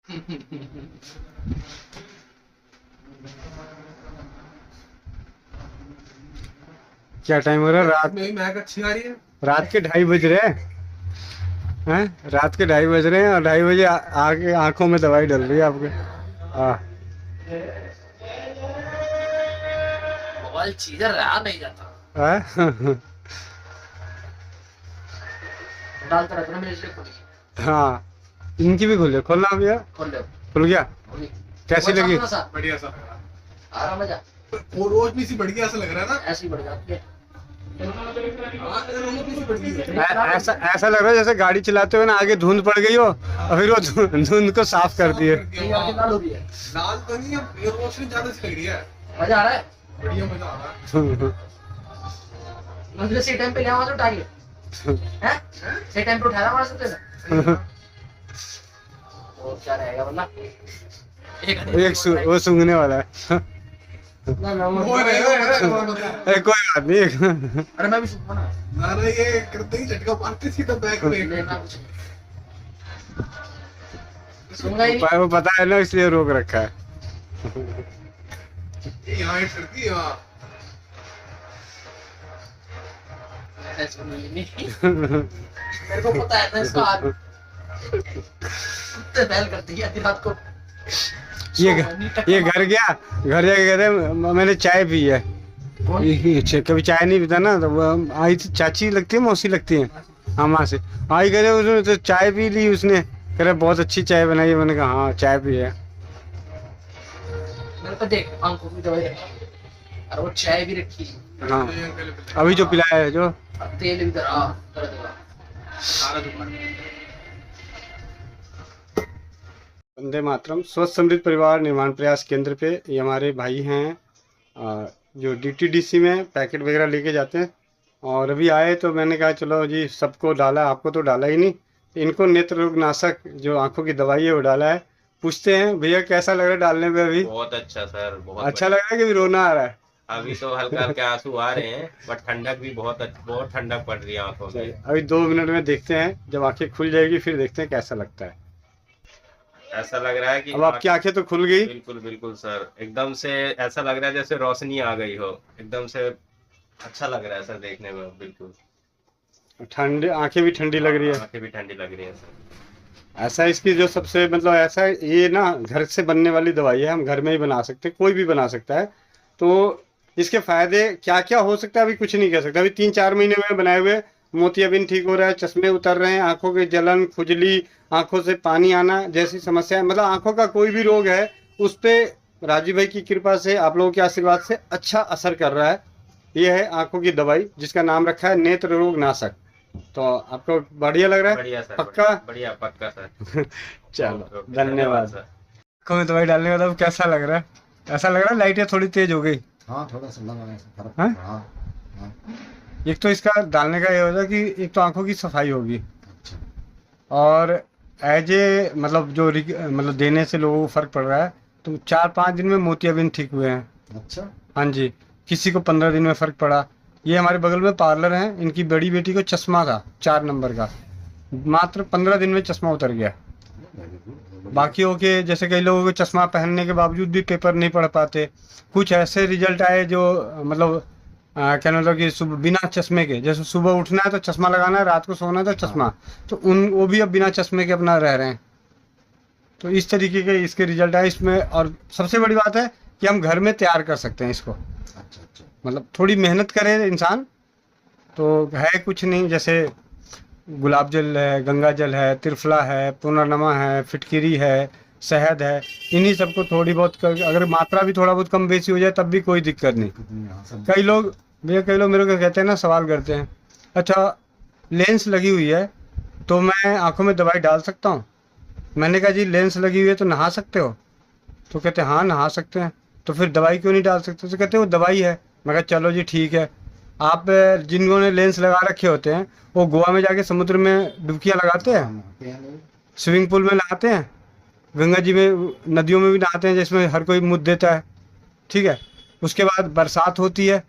क्या टाइम हो रहा है? रात में महक अच्छी आ रही है। रात के 2:30 बज रहे हैं। रात के 2:30 बज रहे हैं और 2:30 बजे आके आंखों में दवाई डल रही है आपके। हाँ। मोबाइल चीजें रहा नहीं जाता, हाँ। डालता रहता ना, मेरे इसलिए खुल गई। हाँ, इनकी भी खुल खोलना भैया। खोल ले, खुल गया। खोल ली। कैसी वो लगी? चाहता ना साहब, बढ़िया सा लग रहा आराम जा, है। वो रोशनी सी बढ़ गया ऐसा लग रहा है ना। ऐसे ही बढ़ जाती है। हाँ, रोशनी सी बढ़ गई है। ऐसा ऐसा लग रहा है जैसे गाड़ी चलाते हुए ना आगे धुंध पड़ गई हो और फिर वो धुंध को साफ कर दिए। ये आगे लाल हो रही है। लाल तो नहीं है, ये रोशनी ज्यादा सी लग रही है। मजा आ रहा है। बढ़िया मजा आ रहा है। मुझे सही टाइम पे ले आवा तो उठा के, हैं? सही टाइम पे उठाया हमारा सबसे से। और क्या रहेगा वरना? वो सूंघने वाला है। ना ना वो रहेगा। कोई बात नहीं। अरे मैं भी सुनूंगा ना। ना ना, ये करते ही झटका मारते सीधा बैक पे। लेना कुछ सुनगा ही नहीं। वो पता है ना, इसलिए रोक रखा है। ये यहाँ हिट करती है वहाँ। मेरे को पता है ना इसका हाथ कुत्ते बैल करती है आधी रात को। ये घर गया, घर जाके कहते मैंने चाय पी है। कभी चाय नहीं पीता ना, तो वो आई थी, चाची लगती है मौसी लगती है, हाँ माँ से आई, कह रहे उसने तो चाय पी ली उसने, कह रहे बहुत अच्छी चाय बनाई है। मैंने कहा हाँ चाय पी है। मेरे को देख आंखों की दवाई रखी और वो चाय भी रखी, हाँ अभी जो पिलाया है, जो तेल भी धरा देगा सारा दुकान। वंदे मातरम। स्वच्छ समृद्ध परिवार निर्माण प्रयास केंद्र पे ये हमारे भाई हैं जो डीटीडीसी में पैकेट वगैरह लेके जाते हैं, और अभी आए तो मैंने कहा चलो जी सबको डाला, आपको तो डाला ही नहीं, इनको नेत्र रोग नाशक जो आंखों की दवाई है वो डाला है। पूछते हैं भैया कैसा लग रहा है डालने पे? अभी बहुत अच्छा सर, बहुत अच्छा लग रहा है कि अभी रोना आ रहा है? अभी तो हल्का हल्का आंसू आ रहे हैं, बट ठंडक भी बहुत ठंडक पड़ रही है आंखों में। अभी 2 मिनट में देखते हैं, जब आंखें खुल जाएगी फिर देखते हैं कैसा लगता है। ऐसा लग रहा है कि अब आपकी आंखें तो खुल गई। बिल्कुल बिल्कुल सर, एकदम से ऐसा लग रहा है जैसे रोशनी आ गई हो, एकदम से अच्छा लग रहा है सर देखने में। बिल्कुल ठंडी आंखें भी ठंडी लग रही है। आंखें भी ठंडी लग रही है सर। ऐसा इसकी जो सबसे मतलब ऐसा है, ये ना घर से बनने वाली दवाई है, हम घर में ही बना सकते हैं, कोई भी बना सकता है। तो इसके फायदे क्या क्या हो सकता है अभी कुछ नहीं कह सकता। अभी 3-4 महीने में बनाए हुए, मोतियाबिंद ठीक हो रहा है, चश्मे उतर रहे हैं, आंखों की जलन, खुजली, आंखों से पानी आना जैसी समस्या, मतलब आंखों का कोई भी रोग है उस पे राजीव भाई की कृपा से, आप लोगों के आशीर्वाद से अच्छा असर कर रहा है। ये है आंखों की दवाई जिसका नाम रखा है नेत्र रोग नाशक। तो आपको बढ़िया लग रहा है? बढ़िया सर, पक्का? बढ़िया पक्का सर। चलो ओके, धन्यवाद। सर। आंखों में दवाई डालने के बाद कैसा लग रहा है? ऐसा लग रहा है लाइटें थोड़ी तेज हो गई। हाँ थोड़ा सा लगा है फर्क। हाँ? हाँ हाँ। एक तो इसका डालने का ये होता है कि एक तो आंखों की सफाई होगी, अच्छा और एज ए मतलब जो मतलब देने से लोगों को फर्क पड़ रहा है। तो 4-5 दिन में मोतियाबिंद ठीक हुए हैं। अच्छा। हाँ जी, किसी को 15 दिन में फर्क पड़ा। ये हमारे बगल में पार्लर है, इनकी बड़ी बेटी को चश्मा था 4 नंबर का, मात्र 15 दिन में चश्मा उतर गया। बाकियों के जैसे कई लोगों को चश्मा पहनने के बावजूद भी पेपर नहीं पढ़ पाते, कुछ ऐसे रिजल्ट आए जो मतलब क्या मतलब कि सुबह बिना चश्मे के, जैसे सुबह उठना है तो चश्मा लगाना है, रात को सोना है तो चश्मा, तो वो भी अब बिना चश्मे के अपना रह रहे हैं। तो इस तरीके के इसके रिजल्ट आए इसमें। और सबसे बड़ी बात है कि हम घर में तैयार कर सकते हैं इसको, अच्छा अच्छा। मतलब थोड़ी मेहनत करे इंसान तो है कुछ नहीं, जैसे गुलाब जल है, गंगा जल है, त्रिफला है, पुनर्नमा है, फिटकिरी है, शहद है, इन्हीं सबको थोड़ी बहुत अगर मात्रा भी थोड़ा बहुत कम बेसी हो जाए तब भी कोई दिक्कत नहीं। हाँ, सब कई लोग भैया, कई लोग मेरे को कहते हैं ना, सवाल करते हैं अच्छा लेंस लगी हुई है तो मैं आंखों में दवाई डाल सकता हूँ? मैंने कहा जी लेंस लगी हुई है तो नहा सकते हो? तो कहते हैं हाँ नहा सकते हैं। तो फिर दवाई क्यों नहीं डाल सकते? तो कहते हैं वो दवाई है। मैं कहा चलो जी ठीक है। आप जिन्होंने ने लेंस लगा रखे होते हैं वो गोवा में जाके समुद्र में डुबकियाँ लगाते हैं, नहाते हैं लोग। स्विमिंग पूल में नहाते हैं, गंगा जी में, नदियों में भी नहाते हैं जिसमें हर कोई मुँह देता है, ठीक है। उसके बाद बरसात होती है,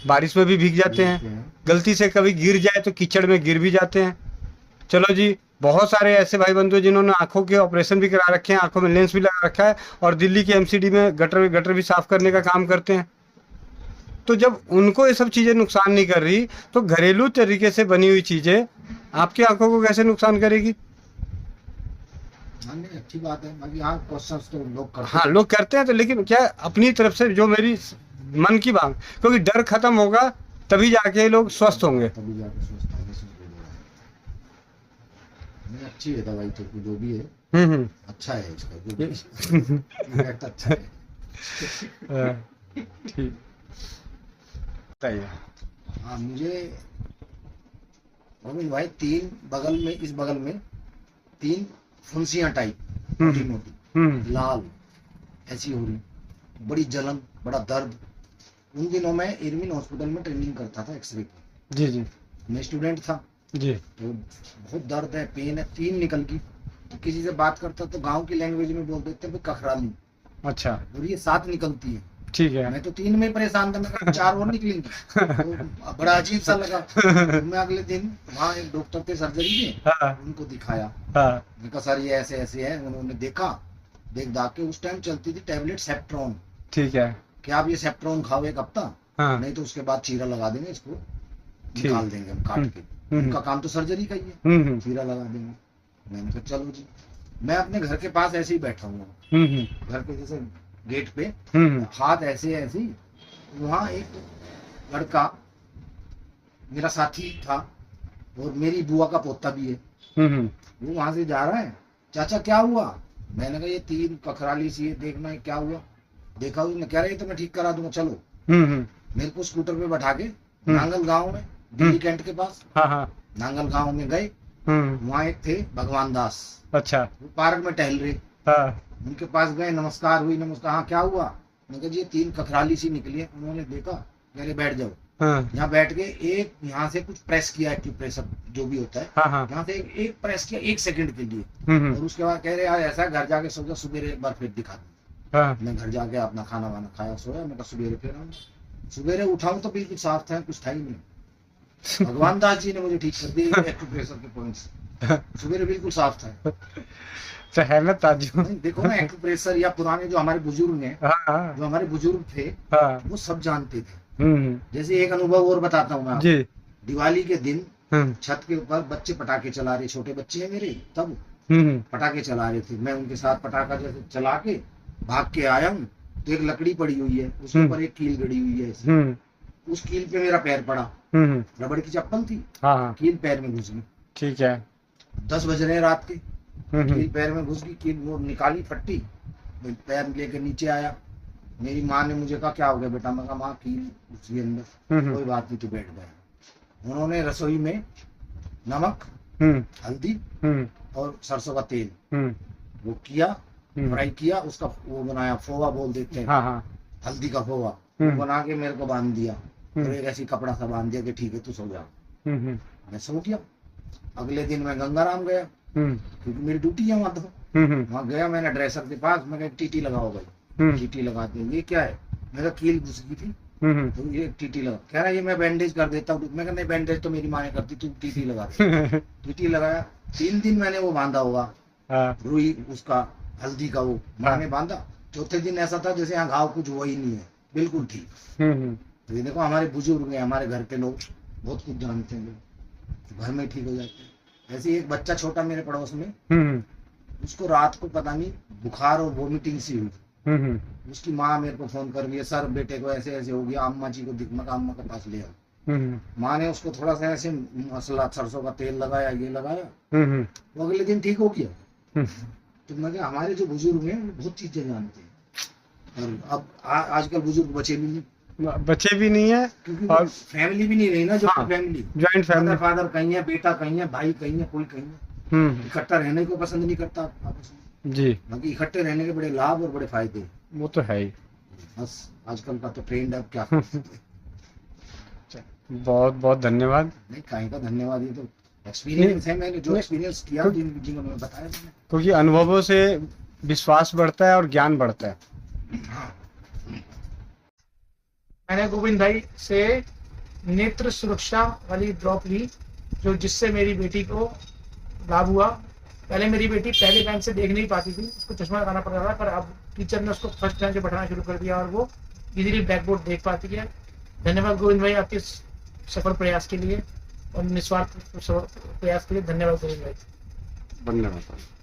बारिश में भी भीग जाते हैं, गलती से कभी गिर जाए तो कीचड़ में गिर भी जाते हैं। चलो जी बहुत सारे ऐसे भाई बंधु हैं जिन्होंने आंखों के ऑपरेशन भी करा रखे हैं, आंखों में लेंस भी लगा रखा है, और दिल्ली के एमसीडी में गटर भी साफ करने का काम करते हैं। तो जब उनको ये सब चीज़ें नुकसान नहीं कर रही, तो घरेलू तरीके से बनी हुई चीज़ें आपकी आंखों को कैसे नुकसान करेगी? हाँ नहीं अच्छी बात है, बाकी हाँ क्वेश्चंस तो लोग करते हाँ लोग करते हैं, तो लेकिन क्या अपनी तरफ से जो मेरी मन की बात, क्योंकि डर खत्म होगा तभी जाके लोग स्वस्थ होंगे। हैं, तभी जाके सोचता है नहीं अच्छी है दवाई तो जो भी है अच्छा है इसका जो भी इफेक्ट अच्छा है। ठीक, बताइए। हाँ मुझे गोविंद भाई तीन बगल में, इस बगल में तीन फुंसियां टाइप मोटी मोटी लाल ऐसी हो रही, बड़ी जलन, बड़ा दर्द। उन दिनों में इरविन हॉस्पिटल में ट्रेनिंग करता था एक्सरे की। जी जी मैं स्टूडेंट था जी। तो बहुत दर्द है, पेन है, तीन निकल गई। तो किसी से बात करता तो गांव की लैंग्वेज में बोल देते हैं कखराली, अच्छा और ये 7 निकलती है। ठीक है। मैं तो 3 में परेशान था, मैं कहा 4 और निकलेंगी। तो बड़ा अजीब सा लगा। तो मैं अगले दिन वहाँ एक डॉक्टर थे सर्जरी में, हाँ उनको दिखाया। हाँ मैं कहा सर ये ऐसे ऐसे है। उन्होंने देखा, देख दाख के उस टाइम चलती थी टैबलेट सेप्ट्रॉन, ठीक है। कि आप ये सेप्ट्रॉन खाओ 1 हफ्ता, हाँ नहीं तो उसके बाद चीरा लगा देंगे, इसको ठीक। निकाल देंगे हम काट के। उनका काम तो सर्जरी का ही है, चीरा लगा देंगे। मैंने कहा चलो जी। मैं अपने घर के पास ऐसे ही बैठा हुआ, घर के जैसे गेट पे, हाथ ऐसे ऐसे, वहाँ एक लड़का मेरा साथी था और मेरी बुआ का पोता भी है, वो वहां से जा रहा है। चाचा क्या हुआ? मैंने कहा ये 3 कखराली सी है, देखना है क्या हुआ। देखा उसने, कह रहा है तो मैं ठीक करा दूंगा चलो। मेरे को स्कूटर पे बैठा के नांगल गांव में, दिल्ली कैंट के पास, हाँ हाँ नांगल गांव में गए। वहाँ एक थे भगवान दास, अच्छा वो पार्क में टहल रहे। हाँ उनके पास गए, नमस्कार हुई, नमस्कार, हाँ क्या हुआ? मैंने कहा जी 3 कखराली सी निकली है। उन्होंने देखा, कह रहे बैठ जाओ। हाँ यहाँ बैठ के एक यहाँ से कुछ प्रेस किया, एक्टिव प्रेशर जो भी होता है, हाँ यहाँ से एक प्रेस किया 1 सेकंड के लिए। और उसके बाद कह रहे यार ऐसा घर जाके सो जा, सुबह एक बार फिर दिखा दो। हाँ मैं घर जाके अपना खाना वाना खाया, सोया। मैं सवेरे फिर आऊँ, सवेरे उठाऊं तो बिल्कुल साफ था, कुछ था ही नहीं। भगवान दास जी ने मुझे ठीक कर दिया एक्टिव प्रेशर के पॉइंट्स, सवेरे बिल्कुल साफ था। तो है ना ताजू। नहीं, देखो ना एक्टिव प्रेशर, या पुराने जो हमारे बुजुर्ग हैं, हाँ जो हमारे बुजुर्ग थे, हाँ वो सब जानते थे। जैसे एक अनुभव और बताता हूँ मैं आपको। जी दिवाली के दिन छत के ऊपर बच्चे पटाखे चला रहे, छोटे बच्चे हैं मेरे, तब पटाखे चला रहे थे। मैं उनके साथ पटाखा जैसे चला के भाग के आया हूँ, तो एक लकड़ी पड़ी हुई है, उसके ऊपर एक कील गड़ी हुई है ऐसे। उस कील पे मेरा पैर पड़ा, रबड़ की चप्पल थी, हाँ कील पैर में घुस गई। ठीक है। 10 बज रहे हैं रात के, कील पैर में घुस गई, कील वो निकाली फट्टी, पैर लेके नीचे आया। मेरी माँ ने मुझे कहा क्या हो गया बेटा? मैं कहा माँ कील घुस गई अंदर। कोई बात नहीं, तू बैठ गया। उन्होंने रसोई में नमक, हल्दी और सरसों का तेल वो किया, फ्राई किया, उसका वो बनाया, फोवा बोल देते हैं, हाँ हाँ हल्दी का फोवा, वो बना के मेरे को बांध दिया। और एक ऐसी कपड़ा सा बांध दिया कि ठीक है तू सो जा। मैं सो गया। अगले दिन मैं गंगाराम गया, क्योंकि मेरी ड्यूटी है वहां। तो वहां गया, मैंने ड्रेसर के पास, मैं कहा टीटी लगाओ भाई। टीटी लगाते हैं। ये क्या है? मेरा कील घुस गई थी, तो ये टीटी लगा। कह रहा है ये मैं बैंडेज कर देता हूँ। मैं कहा नहीं, बैंडेज तो मेरी माँ ने करती, तू टीटी लगा दे। टीटी लगाया। 3 दिन मैंने वो बांधा होगा, रुई उसका, हल्दी का, वो माँ ने बांधा। चौथे दिन ऐसा था जैसे यहाँ घाव कुछ हुआ ही नहीं है, बिल्कुल ठीक। तो ये देखो हमारे बुजुर्ग हैं, हमारे घर के लोग बहुत कुछ जानते हैं, तो घर में ठीक हो जाते हैं। ऐसे एक बच्चा छोटा मेरे पड़ोस में, उसको रात को पता नहीं बुखार और वोमिटिंग सी हुई। उसकी माँ मेरे को फोन कर रही है, सर बेटे को ऐसे ऐसे हो गया, अम्मा जी को दिख, मैं अम्मा के पास ले आओ। माँ ने उसको थोड़ा सा ऐसे मसला, सरसों का तेल लगाया, ये लगाया, वो अगले दिन ठीक हो गया। तो मैं कहा हमारे जो बुजुर्ग हैं वो बहुत चीजें जानते हैं। और अब आजकल बुजुर्ग बचे भी नहीं है, क्योंकि और फैमिली भी नहीं रही ना, जो फैमिली, ज्वाइंट फैमिली, फादर कहीं है, बेटा कहीं है, भाई कहीं है, कोई कहीं है। इकट्ठा रहने को पसंद नहीं करता आपस में जी। बाकी इकट्ठे रहने के बड़े लाभ और बड़े फायदे, वो तो है ही। बस आजकल का तो ट्रेंड है, अब क्या। बहुत बहुत धन्यवाद। नहीं कहीं का धन्यवाद, ये तो एक्सपीरियंस है, मैंने जो एक्सपीरियंस किया जिन में बताया मैंने। क्योंकि अनुभवों से विश्वास बढ़ता है और ज्ञान बढ़ता है। मैंने गोविंद भाई से नेत्र सुरक्षा वाली ड्रॉप ली, जो जिससे मेरी बेटी को लाभ हुआ। पहले मेरी बेटी पहले बैंक से देख नहीं पाती थी, उसको चश्मा लगाना पड़ रहा था, पर अब टीचर ने उसको फर्स्ट बैंक से बैठाना शुरू कर दिया और वो इजीली ब्लैक बोर्ड देख पाती है। धन्यवाद गोविंद भाई आपके इस सफल प्रयास के लिए और निस्वार्थ प्रयास के लिए। धन्यवाद गोविंद भाई। धन्यवाद।